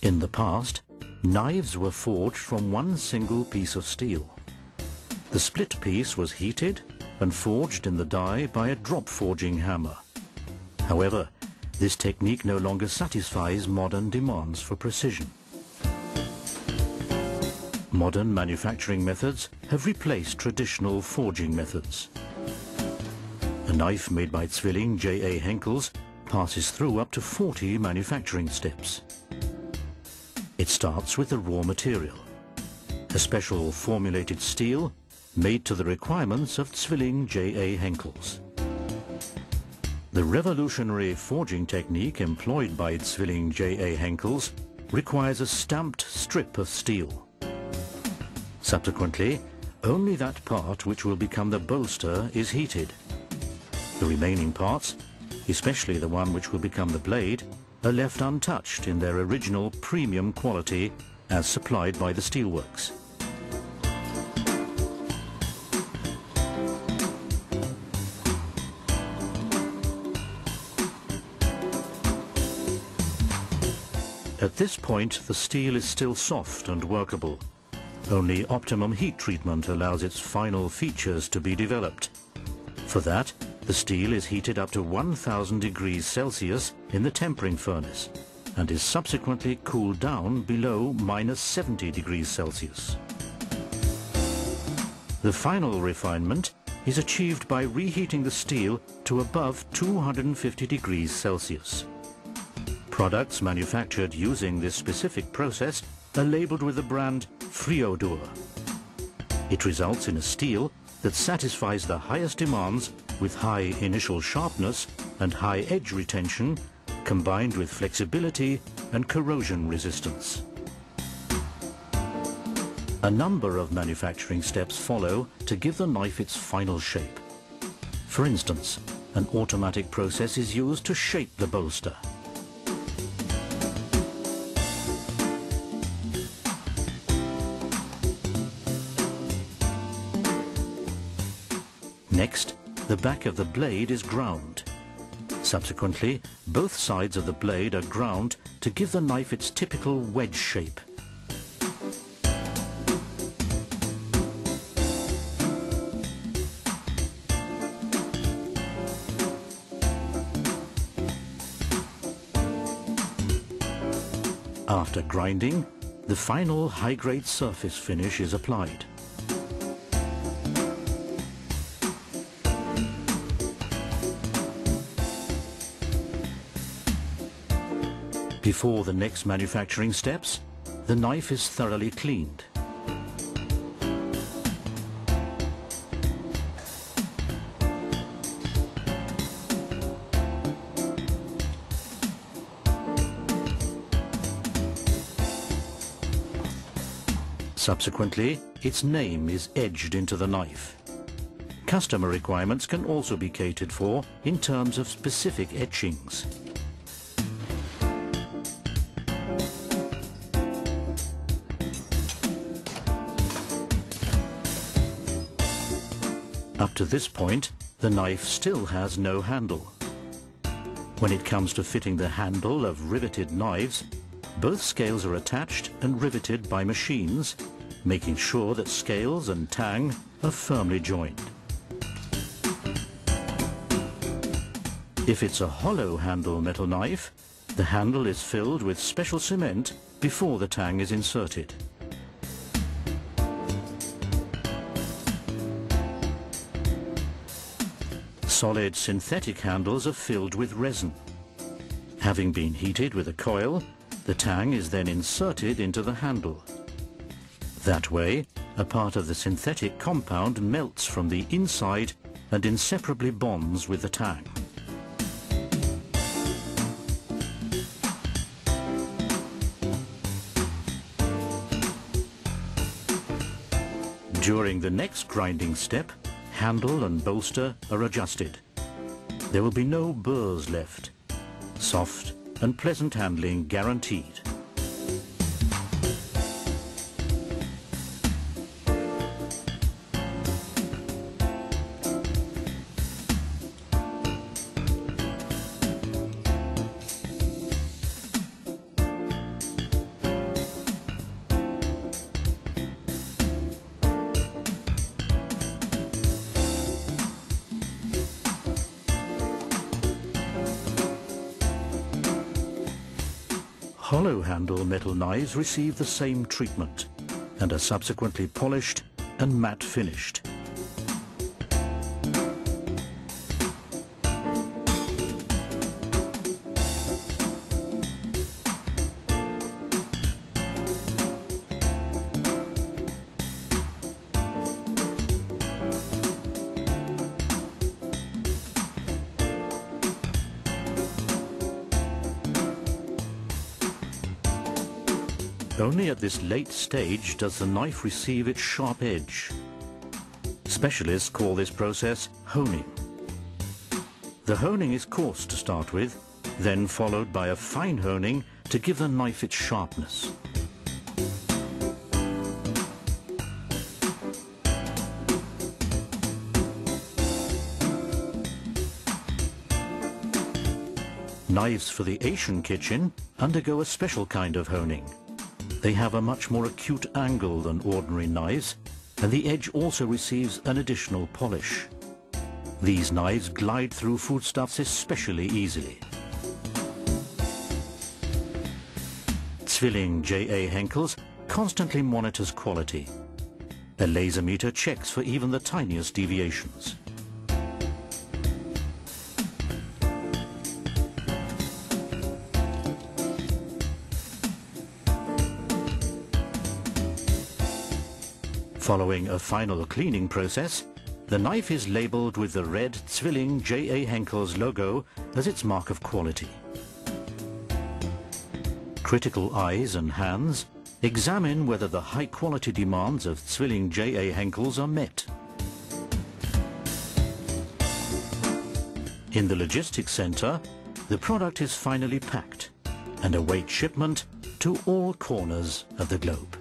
In the past, knives were forged from one single piece of steel. The split piece was heated and forged in the die by a drop forging hammer. However, this technique no longer satisfies modern demands for precision. Modern manufacturing methods have replaced traditional forging methods. A knife made by Zwilling J.A. Henckels passes through up to 40 manufacturing steps. It starts with the raw material, a special formulated steel made to the requirements of Zwilling J.A. Henckels. The revolutionary forging technique employed by Zwilling J.A. Henckels requires a stamped strip of steel. Subsequently, only that part which will become the bolster is heated. The remaining parts, especially the one which will become the blade, are left untouched in their original premium quality as supplied by the steelworks. At this point, the steel is still soft and workable. Only optimum heat treatment allows its final features to be developed. For that, the steel is heated up to 1000 degrees Celsius in the tempering furnace and is subsequently cooled down below -70 degrees Celsius. The final refinement is achieved by reheating the steel to above 250 degrees Celsius. Products manufactured using this specific process are labeled with the brand Friodur. It results in a steel that satisfies the highest demands with high initial sharpness and high edge retention, combined with flexibility and corrosion resistance. A number of manufacturing steps follow to give the knife its final shape. For instance, an automatic process is used to shape the bolster. Next, the back of the blade is ground. Subsequently, both sides of the blade are ground to give the knife its typical wedge shape. After grinding, the final high-grade surface finish is applied. Before the next manufacturing steps, the knife is thoroughly cleaned. Subsequently, its name is edged into the knife. Customer requirements can also be catered for in terms of specific etchings. Up to this point, the knife still has no handle. When it comes to fitting the handle of riveted knives, both scales are attached and riveted by machines, making sure that scales and tang are firmly joined. If it's a hollow handle metal knife, the handle is filled with special cement before the tang is inserted. Solid synthetic handles are filled with resin. Having been heated with a coil, the tang is then inserted into the handle. That way, a part of the synthetic compound melts from the inside and inseparably bonds with the tang. During the next grinding step, handle and bolster are adjusted. There will be no burrs left. Soft and pleasant handling guaranteed. Hollow handle metal knives receive the same treatment and are subsequently polished and matte finished. Only at this late stage does the knife receive its sharp edge. Specialists call this process honing. The honing is coarse to start with, then followed by a fine honing to give the knife its sharpness. Knives for the Asian kitchen undergo a special kind of honing. They have a much more acute angle than ordinary knives, and the edge also receives an additional polish. These knives glide through foodstuffs especially easily. Zwilling J.A. Henkel's constantly monitors quality. A laser meter checks for even the tiniest deviations. Following a final cleaning process, the knife is labelled with the red Zwilling J.A. Henkel's logo as its mark of quality. Critical eyes and hands examine whether the high-quality demands of Zwilling J.A. Henkel's are met. In the logistics centre, the product is finally packed and awaits shipment to all corners of the globe.